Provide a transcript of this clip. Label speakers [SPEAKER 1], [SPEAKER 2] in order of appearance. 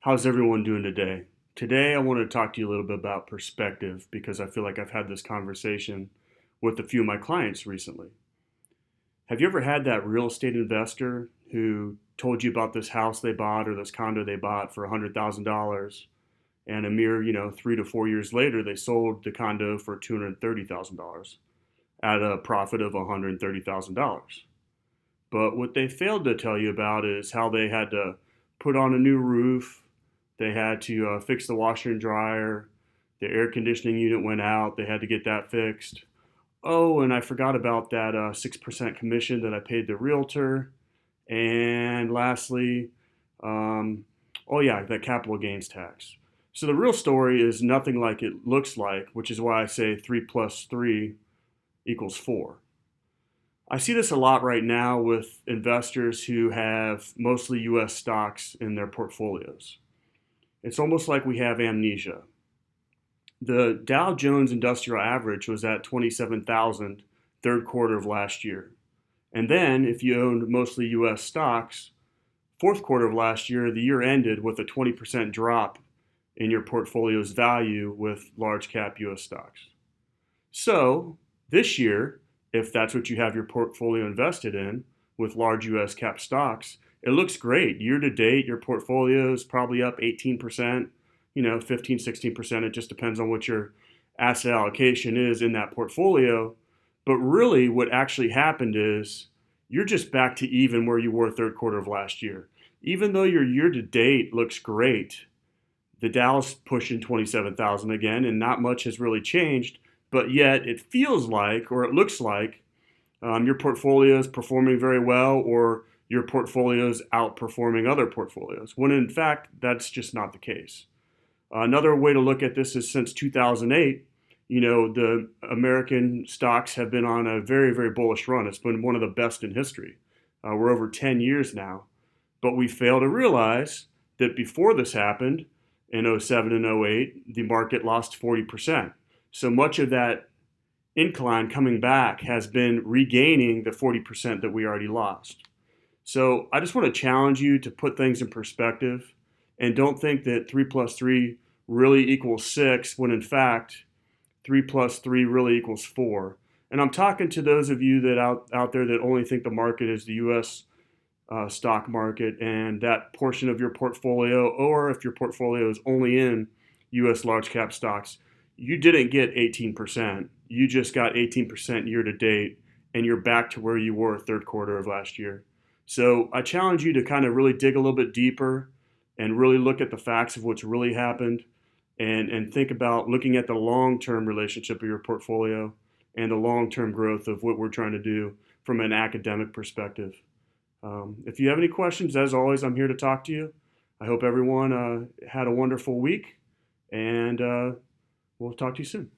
[SPEAKER 1] How's everyone doing today? Today, I want to talk to you a little bit about perspective because I feel like I've had this conversation with a few of my clients recently. Have you ever had that real estate investor who told you about this house they bought or this condo they bought for $100,000, and a mere, 3 to 4 years later, they sold the condo for $230,000 at a profit of $130,000? But what they failed to tell you about is how they had to put on a new roof, they had to fix the washer and dryer, the air conditioning unit went out, they had to get that fixed. Oh, and I forgot about that 6% commission that I paid the realtor. And lastly, um, oh yeah, that capital gains tax. So the real story is nothing like it looks like, which is why I say 3 plus 3 equals 4. I see this a lot right now with investors who have mostly US stocks in their portfolios. It's almost like we have amnesia. The Dow Jones Industrial Average was at 27,000 third quarter of last year. And then, if you owned mostly US stocks, fourth quarter of last year, the year ended with a 20% drop in your portfolio's value with large cap US stocks. So, this year, if that's what you have your portfolio invested in with large US cap stocks, it looks great. Year to date, your portfolio is probably up 18%, 15, 16%. It just depends on what your asset allocation is in that portfolio. But really, what actually happened is you're just back to even where you were third quarter of last year. Even though your year to date looks great, the Dow's pushing 27,000 again, and not much has really changed. But yet, it feels like, or it looks like, your portfolio is performing very well, or your portfolio is outperforming other portfolios, when in fact, that's just not the case. Another way to look at this is since 2008, the American stocks have been on a very, very bullish run. It's been one of the best in history. We're over 10 years now. But we fail to realize that before this happened, in '07 and '08, the market lost 40%. So much of that incline coming back has been regaining the 40% that we already lost. So I just want to challenge you to put things in perspective and don't think that 3 plus 3 really equals 6 when in fact 3 plus 3 really equals 4. And I'm talking to those of you that out there that only think the market is the US stock market and that portion of your portfolio, or if your portfolio is only in US large cap stocks, you didn't get 18%. You just got 18% year to date, and you're back to where you were third quarter of last year. So I challenge you to kind of really dig a little bit deeper and really look at the facts of what's really happened, and think about looking at the long term relationship of your portfolio and the long term growth of what we're trying to do from an academic perspective. If you have any questions, as always, I'm here to talk to you. I hope everyone had a wonderful week, and we'll talk to you soon.